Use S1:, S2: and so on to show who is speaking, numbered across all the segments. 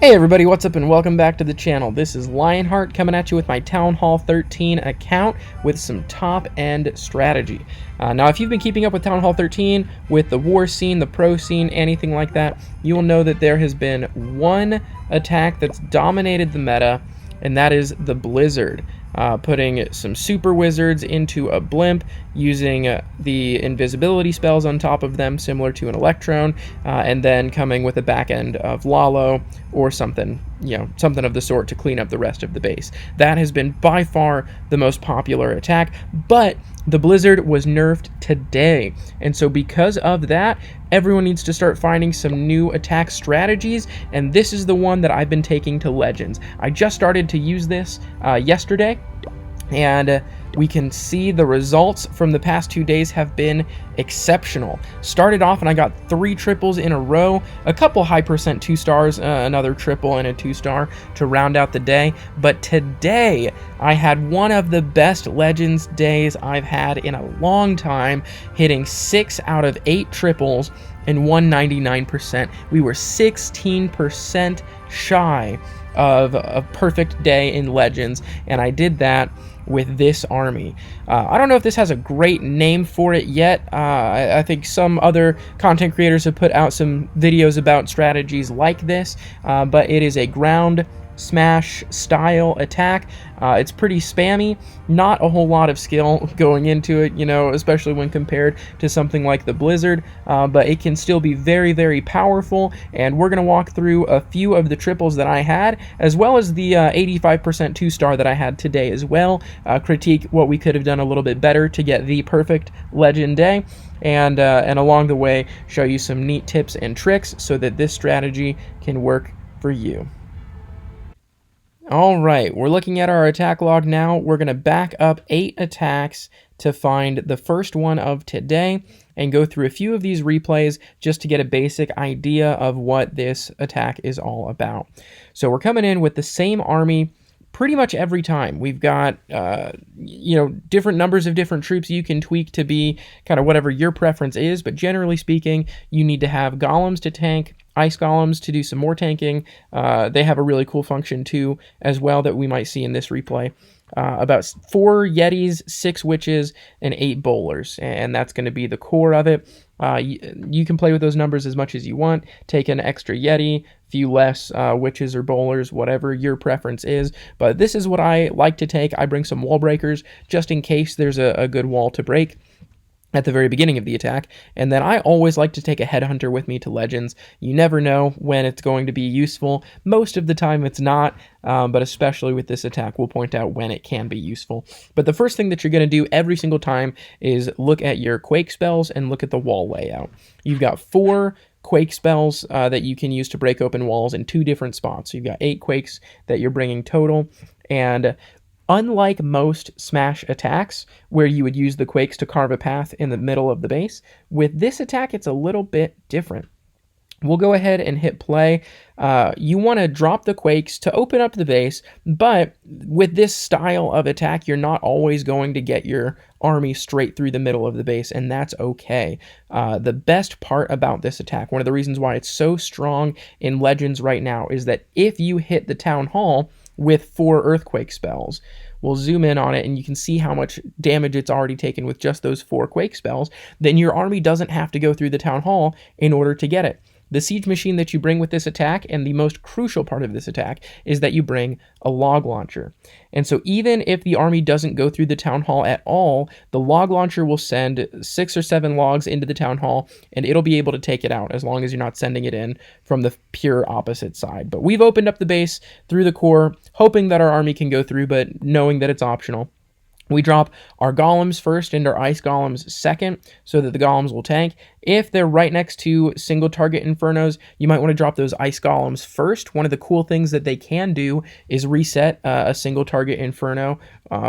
S1: Hey everybody, what's up and welcome back to the channel. This is Lionheart coming at you with my Town Hall 13 account with some top-end strategy. Now, if you've been keeping up with Town Hall 13, with the war scene, the pro scene, anything like that, you will know that there has been one attack that's dominated the meta, and that is the Blizzard. Putting some super wizards into a blimp, using the invisibility spells on top of them, similar to an Electron, and then coming with a back end of Lalo or something, something of the sort to clean up the rest of the base. That has been by far the most popular attack, but the Blizzard was nerfed today, and so because of that, everyone needs to start finding some new attack strategies, and this is the one that I've been taking to Legends. I just started to use this yesterday, and we can see the results from the past 2 days have been exceptional. Started off and I got 3 triples in a row, a couple high percent 2-stars, another triple and a 2-star to round out the day. But today I had one of the best Legends days I've had in a long time, hitting 6 out of 8 triples and 199%. We were 16% shy of a perfect day in Legends, and I did that with this army. I don't know if this has a great name for it yet. I think some other content creators have put out some videos about strategies like this, but it is a ground smash style attack. It's pretty spammy, not a whole lot of skill going into it, especially when compared to something like the Blizzard, but it can still be very, very powerful, and we're going to walk through a few of the triples that I had, as well as the 85% 2-star that I had today as well, critique what we could have done a little bit better to get the perfect Legend day, and along the way show you some neat tips and tricks so that this strategy can work for you. Alright, we're looking at our attack log now. We're going to back up 8 attacks to find the first one of today and go through a few of these replays just to get a basic idea of what this attack is all about. So we're coming in with the same army pretty much every time. We've got, different numbers of different troops you can tweak to be kind of whatever your preference is, but generally speaking, you need to have golems to tank, ice golems to do some more tanking. They have a really cool function too as well that we might see in this replay. About 4 yetis, 6 witches, and 8 bowlers, and that's going to be the core of it. You can play with those numbers as much as you want. Take an extra yeti, few less witches or bowlers, whatever your preference is, but this is what I like to take. I bring some wall breakers just in case there's a good wall to break at the very beginning of the attack, and then I always like to take a headhunter with me to Legends. You never know when it's going to be useful. Most of the time it's not, but especially with this attack, we'll point out when it can be useful. But the first thing that you're going to do every single time is look at your Quake spells and look at the wall layout. You've got 4 Quake spells that you can use to break open walls in 2 different spots. So you've got 8 Quakes that you're bringing total, and unlike most smash attacks, where you would use the Quakes to carve a path in the middle of the base, with this attack, it's a little bit different. We'll go ahead and hit play. You want to drop the Quakes to open up the base, but with this style of attack, you're not always going to get your army straight through the middle of the base, and that's okay. The best part about this attack, one of the reasons why it's so strong in Legends right now, is that if you hit the Town Hall with 4 Earthquake spells, we'll zoom in on it and you can see how much damage it's already taken with just those 4 Quake spells, then your army doesn't have to go through the Town Hall in order to get it. The siege machine that you bring with this attack, and the most crucial part of this attack, is that you bring a log launcher. And so even if the army doesn't go through the Town Hall at all, the log launcher will send 6 or 7 logs into the Town Hall, and it'll be able to take it out as long as you're not sending it in from the pure opposite side. But we've opened up the base through the core, hoping that our army can go through, but knowing that it's optional. We drop our golems first and our ice golems second so that the golems will tank. If they're right next to single target infernos, you might want to drop those ice golems first. One of the cool things that they can do is reset a single target inferno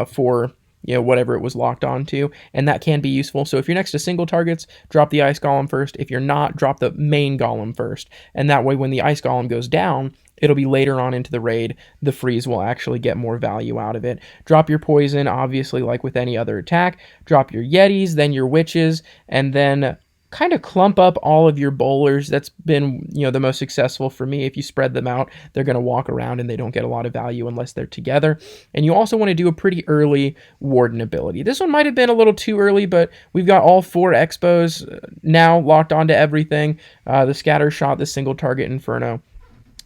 S1: for whatever it was locked onto, and that can be useful. So if you're next to single targets, drop the ice golem first. If you're not, drop the main golem first, and that way when the ice golem goes down, it'll be later on into the raid, the freeze will actually get more value out of it. Drop your poison, obviously, like with any other attack. Drop your yetis, then your witches, and then kind of clump up all of your bowlers. That's been, the most successful for me. If you spread them out, they're going to walk around and they don't get a lot of value unless they're together. And you also want to do a pretty early Warden ability. This one might have been a little too early, but we've got all 4 Expos now locked onto everything. The Scatter Shot, the Single Target Inferno.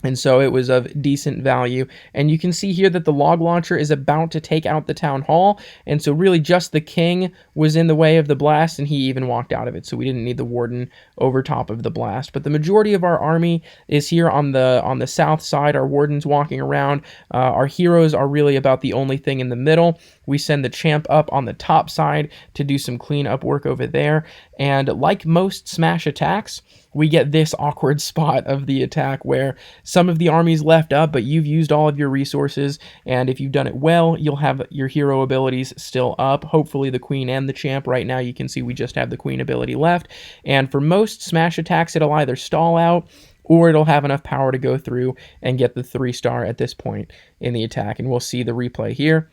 S1: And so it was of decent value. And you can see here that the log launcher is about to take out the town hall. And so really just the king was in the way of the blast, and he even walked out of it. So we didn't need the warden over top of the blast. But the majority of our army is here on the south side. Our warden's walking around. Our heroes are really about the only thing in the middle. We send the champ up on the top side to do some cleanup work over there. And like most smash attacks, we get this awkward spot of the attack where some of the army's left up, but you've used all of your resources, and if you've done it well, you'll have your hero abilities still up. Hopefully the queen and the champ. Right now you can see we just have the queen ability left, and for most smash attacks, it'll either stall out or it'll have enough power to go through and get the 3-star at this point in the attack, and we'll see the replay here.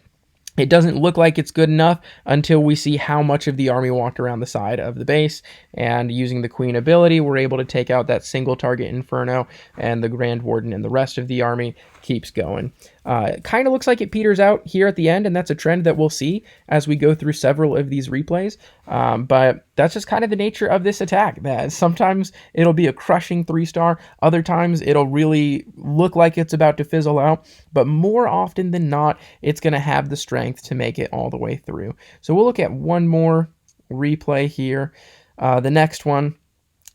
S1: It doesn't look like it's good enough until we see how much of the army walked around the side of the base, and using the queen ability, we're able to take out that single target Inferno, and the Grand Warden and the rest of the army keeps going. It kind of looks like it peters out here at the end, and that's a trend that we'll see as we go through several of these replays. But that's just kind of the nature of this attack, that sometimes it'll be a crushing 3-star, other times it'll really look like it's about to fizzle out, but more often than not, it's going to have the strength to make it all the way through. So we'll look at one more replay here. The next one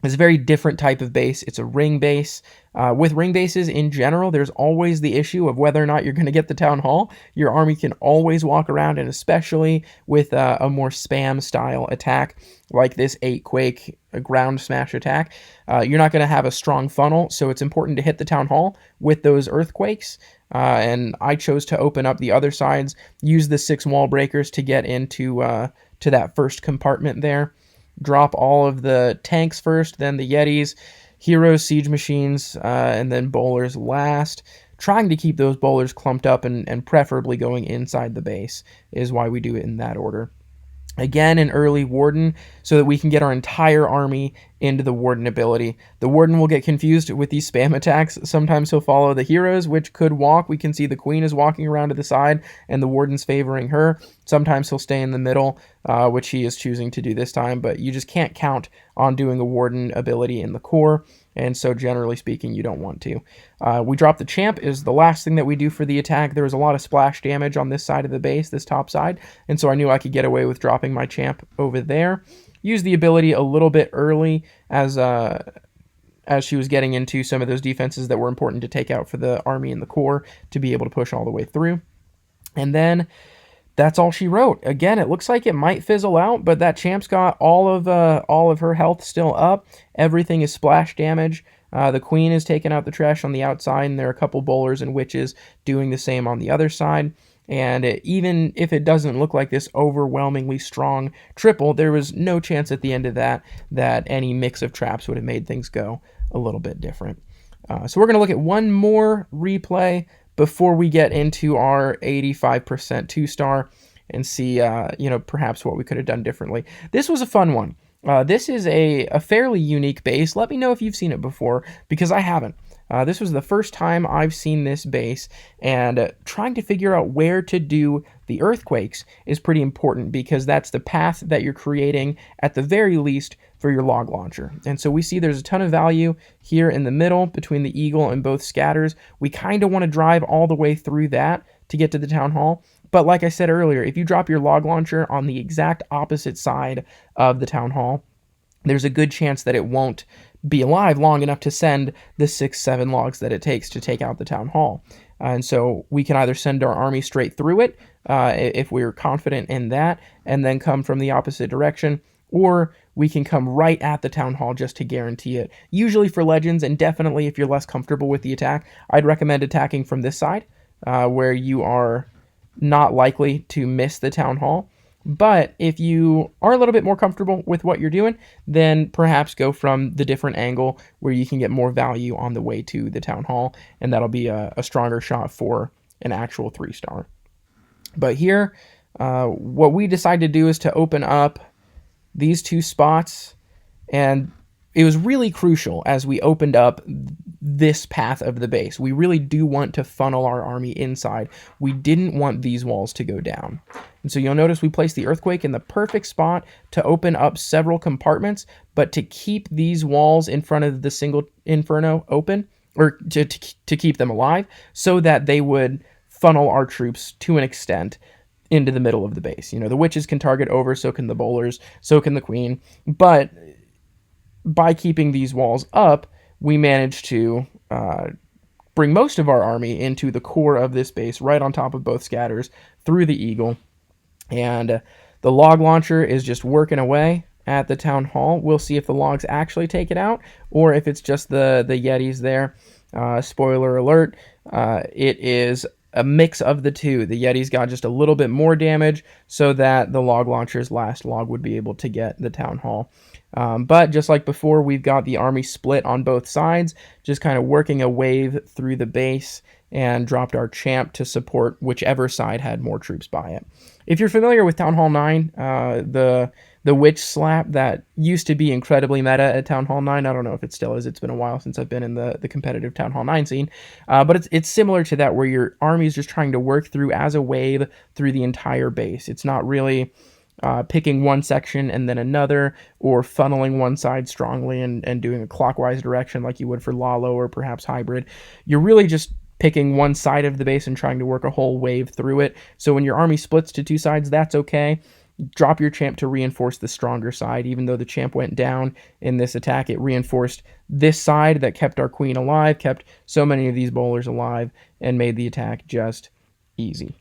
S1: is a very different type of base. It's a ring base. With ring bases in general, there's always the issue of whether or not you're going to get the town hall. Your army can always walk around, and especially with a more spam style attack like this 8 Quake ground smash attack, you're not going to have a strong funnel, so it's important to hit the town hall with those earthquakes. And I chose to open up the other sides, use the 6 wall breakers to get into to that first compartment there. Drop all of the tanks first, then the Yetis, heroes, siege machines, and then bowlers last. Trying to keep those bowlers clumped up and preferably going inside the base is why we do it in that order. Again, an early Warden so that we can get our entire army into the Warden ability. The Warden will get confused with these spam attacks. Sometimes he'll follow the heroes, which could walk. We can see the Queen is walking around to the side and the Warden's favoring her. Sometimes he'll stay in the middle, which he is choosing to do this time, but you just can't count on doing a Warden ability in the core, and so generally speaking, you don't want to. We drop the champ is the last thing that we do for the attack. There was a lot of splash damage on this side of the base, this top side, and so I knew I could get away with dropping my champ over there. Use the ability a little bit early as she was getting into some of those defenses that were important to take out for the army and the core to be able to push all the way through. And then that's all she wrote. Again, it looks like it might fizzle out, but that champ's got all of her health still up. Everything is splash damage. The queen is taking out the trash on the outside, and there are a couple bowlers and witches doing the same on the other side. And even if it doesn't look like this overwhelmingly strong triple, there was no chance at the end of that any mix of traps would have made things go a little bit different. So we're going to look at one more replay before we get into our 85% 2-star and see, perhaps what we could have done differently. This was a fun one. This is a fairly unique base. Let me know if you've seen it before, because I haven't. This was the first time I've seen this base, and trying to figure out where to do the earthquakes is pretty important, because that's the path that you're creating at the very least for your log launcher. And so we see there's a ton of value here in the middle between the eagle and both scatters. We kind of want to drive all the way through that to get to the town hall. But like I said earlier, if you drop your log launcher on the exact opposite side of the town hall, there's a good chance that it won't be alive long enough to send the 6-7 logs that it takes to take out the town hall. And so we can either send our army straight through it, if we're confident in that, and then come from the opposite direction, or we can come right at the town hall just to guarantee it. Usually for legends, and definitely if you're less comfortable with the attack, I'd recommend attacking from this side, where you are not likely to miss the town hall. But if you are a little bit more comfortable with what you're doing, then perhaps go from the different angle where you can get more value on the way to the town hall, and that'll be a stronger shot for an actual 3-star. But here, what we decided to do is to open up these 2 spots And it was really crucial as we opened up this path of the base. We really do want to funnel our army inside. We didn't want these walls to go down. And so you'll notice we placed the earthquake in the perfect spot to open up several compartments, but to keep these walls in front of the single inferno open, or to keep them alive, so that they would funnel our troops to an extent into the middle of the base. You know, the witches can target over, so can the bowlers, so can the queen, but by keeping these walls up, we managed to bring most of our army into the core of this base, right on top of both scatters, through the eagle. And the log launcher is just working away at the town hall. We'll see if the logs actually take it out, or if it's just the Yetis there. Spoiler alert, it is a mix of the two. The Yetis got just a little bit more damage, so that the log launcher's last log would be able to get the town hall. But just like before, we've got the army split on both sides, just kind of working a wave through the base, and dropped our champ to support whichever side had more troops by it. If you're familiar with Town Hall 9, the witch slap that used to be incredibly meta at Town Hall 9, I don't know if it still is, it's been a while since I've been in the competitive Town Hall 9 scene, but it's similar to that, where your army is just trying to work through as a wave through the entire base. It's not really picking one section and then another, or funneling one side strongly and doing a clockwise direction like you would for Lalo or perhaps Hybrid. You're really just picking one side of the base and trying to work a whole wave through it. So when your army splits to two sides, that's okay. Drop your champ to reinforce the stronger side. Even though the champ went down in this attack, it reinforced this side that kept our queen alive, kept so many of these bowlers alive, and made the attack just easy.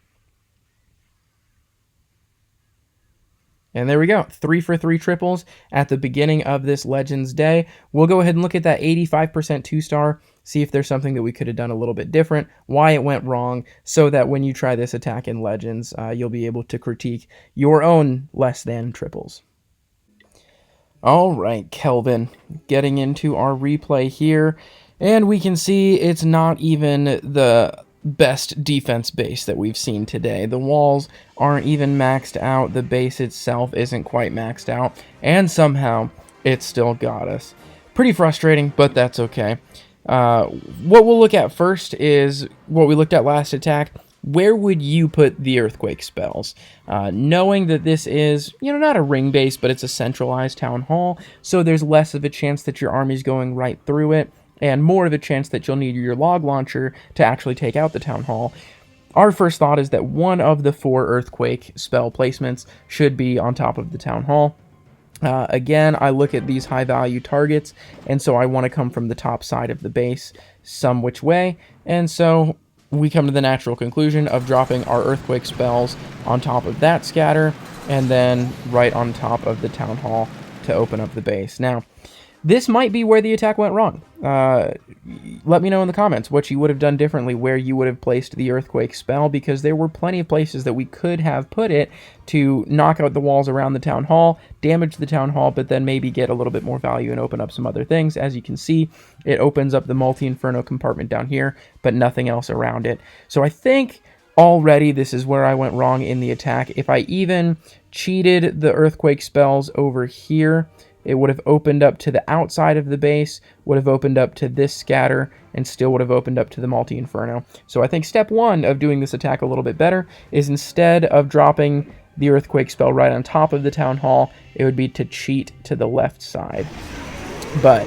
S1: And there we go, 3 for 3 triples at the beginning of this Legends Day. We'll go ahead and look at that 85% 2-star, see if there's something that we could have done a little bit different, why it went wrong, so that when you try this attack in Legends, you'll be able to critique your own less than triples. All right, Kelvin, getting into our replay here, and we can see it's not even the best defense base that we've seen today. The walls aren't even maxed out, the base itself isn't quite maxed out, and somehow it still got us. Pretty frustrating, but that's okay. What we'll look at first is what we looked at last attack. Where would you put the earthquake spells? Knowing that this is, not a ring base, but it's a centralized town hall, so there's less of a chance that your army's going right through it, and more of a chance that you'll need your log launcher to actually take out the town hall. Our first thought is that one of the 4 earthquake spell placements should be on top of the town hall. Again, I look at these high value targets, and so I want to come from the top side of the base some which way, and so we come to the natural conclusion of dropping our earthquake spells on top of that scatter, and then right on top of the town hall to open up the base. Now, this might be where the attack went wrong. Let me know in the comments what you would have done differently, where you would have placed the earthquake spell, because there were plenty of places that we could have put it to knock out the walls around the town hall, damage the town hall, but then maybe get a little bit more value and open up some other things. As you can see, it opens up the multi-inferno compartment down here, but nothing else around it. So I think already this is where I went wrong in the attack. If I even cheated the earthquake spells over here, it would have opened up to the outside of the base, would have opened up to this scatter, and still would have opened up to the multi-inferno. So I think step 1 of doing this attack a little bit better is, instead of dropping the earthquake spell right on top of the town hall, it would be to cheat to the left side. But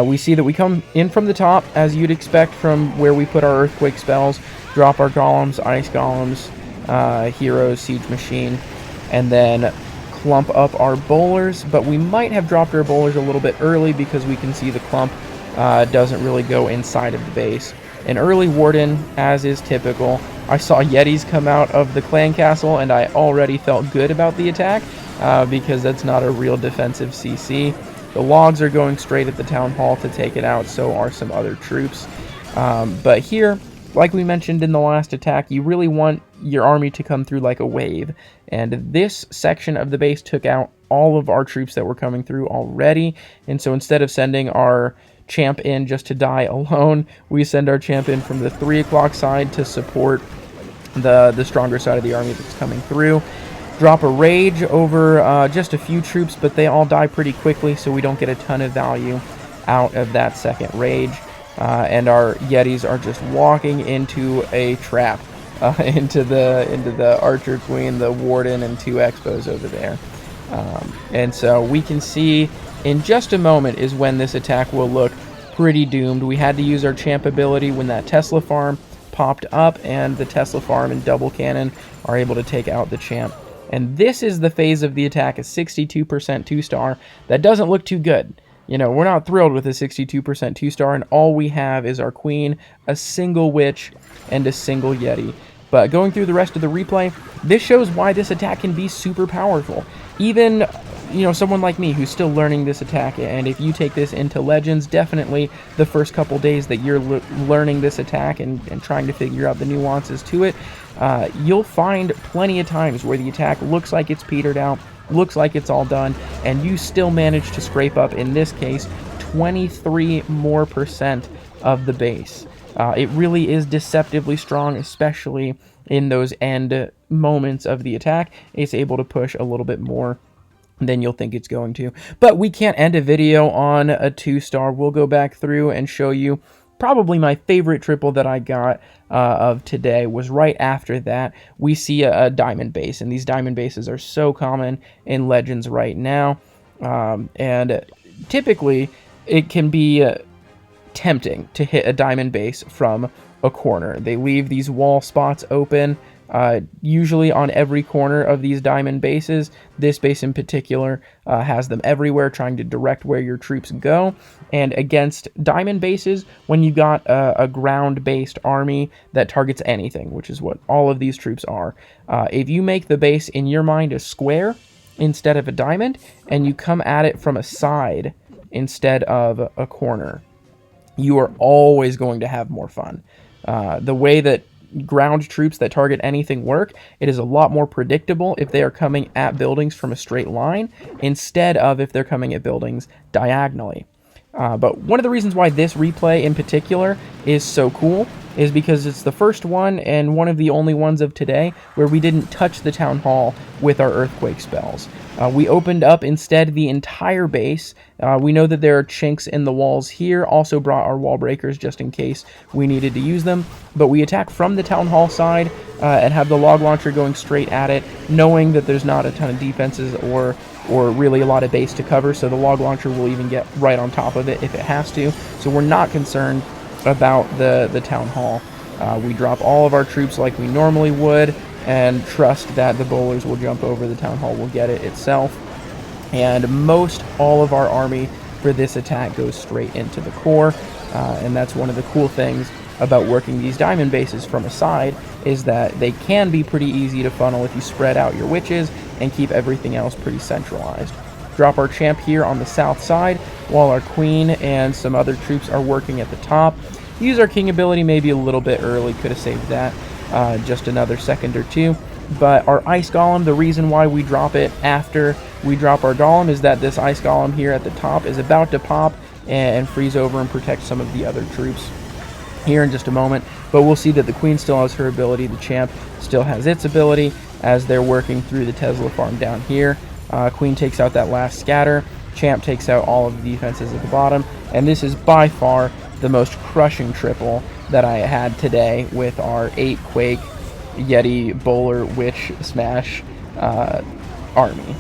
S1: we see that we come in from the top, as you'd expect from where we put our earthquake spells, drop our golems, ice golems, heroes, siege machine, and then clump up our bowlers. But we might have dropped our bowlers a little bit early, because we can see the clump doesn't really go inside of the base. An early warden, as is typical. I saw Yetis come out of the clan castle, and I already felt good about the attack, because that's not a real defensive CC. The logs are going straight at the town hall to take it out, so are some other troops. But here, like we mentioned in the last attack, you really want your army to come through like a wave. And this section of the base took out all of our troops that were coming through already. And so instead of sending our champ in just to die alone, we send our champ in from the 3 o'clock side to support the stronger side of the army that's coming through. Drop a rage over just a few troops, but they all die pretty quickly, so we don't get a ton of value out of that second rage. And our Yetis are just walking into a trap, into the Archer Queen, the Warden, and 2 Expos over there. And so we can see in just a moment is when this attack will look pretty doomed. We had to use our champ ability when that Tesla farm popped up, and the Tesla farm and double cannon are able to take out the champ. And this is the phase of the attack, a 62% 2-star. That doesn't look too good. You know, we're not thrilled with a 62% 2-star, and all we have is our queen, a single witch, and a single Yeti. But going through the rest of the replay, this shows why this attack can be super powerful. Even, you know, someone like me who's still learning this attack, and if you take this into Legends, definitely the first couple days that you're learning this attack and trying to figure out the nuances to it, you'll find plenty of times where the attack looks like it's petered out, looks like it's all done, and you still manage to scrape up, in this case, 23% more of the base. It really is deceptively strong, especially in those end moments of the attack. It's able to push a little bit more than you'll think it's going to. But we can't end a video on a 2-star. We'll go back through and show you probably my favorite triple that I got of today was right after that. We see a diamond base, and these diamond bases are so common in Legends right now. And typically, it can be tempting to hit a diamond base from a corner. They leave these wall spots open, usually on every corner of these diamond bases. This base in particular has them everywhere, trying to direct where your troops go. And against diamond bases, when you got a ground-based army that targets anything, which is what all of these troops are, if you make the base in your mind a square instead of a diamond, and you come at it from a side instead of a corner, you are always going to have more fun. The way that ground troops that target anything work, it is a lot more predictable if they are coming at buildings from a straight line instead of if they're coming at buildings diagonally. But one of the reasons why this replay in particular is so cool is because it's the first one and one of the only ones of today where we didn't touch the town hall with our earthquake spells. We opened up instead the entire base. We know that there are chinks in the walls here, also brought our wall breakers just in case we needed to use them, but we attack from the town hall side and have the log launcher going straight at it, knowing that there's not a ton of defenses or really a lot of base to cover, so the log launcher will even get right on top of it if it has to. So we're not concerned about the town hall. We drop all of our troops like we normally would and trust that the bowlers will jump over, the town hall will get it itself. And most all of our army for this attack goes straight into the core, and that's one of the cool things about working these diamond bases from a side, is that they can be pretty easy to funnel if you spread out your witches and keep everything else pretty centralized. Drop our champ here on the south side while our queen and some other troops are working at the top. Use our king ability maybe a little bit early, could have saved that just another second or two. But our ice golem, the reason why we drop it after we drop our golem is that this ice golem here at the top is about to pop and freeze over and protect some of the other troops here in just a moment. But we'll see that the queen still has her ability, the champ still has its ability as they're working through the Tesla farm down here. Queen takes out that last scatter, champ takes out all of the defenses at the bottom, and this is by far the most crushing triple that I had today with our 8 Quake, Yeti, Bowler, Witch, Smash army.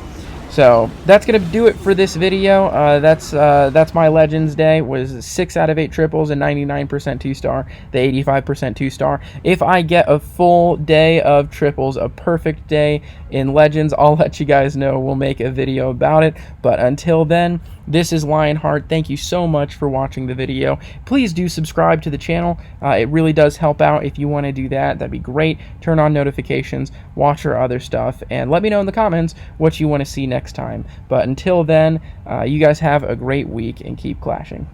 S1: So that's going to do it for this video. That's my Legends day. Was 6 out of 8 triples and 99% 2-star, the 85% 2-star. If I get a full day of triples, a perfect day in Legends, I'll let you guys know. We'll make a video about it. But until then, this is Lionheart. Thank you so much for watching the video. Please do subscribe to the channel. It really does help out. If you want to do that, that'd be great. Turn on notifications, watch our other stuff, and let me know in the comments what you want to see next time. But until then, you guys have a great week and keep clashing.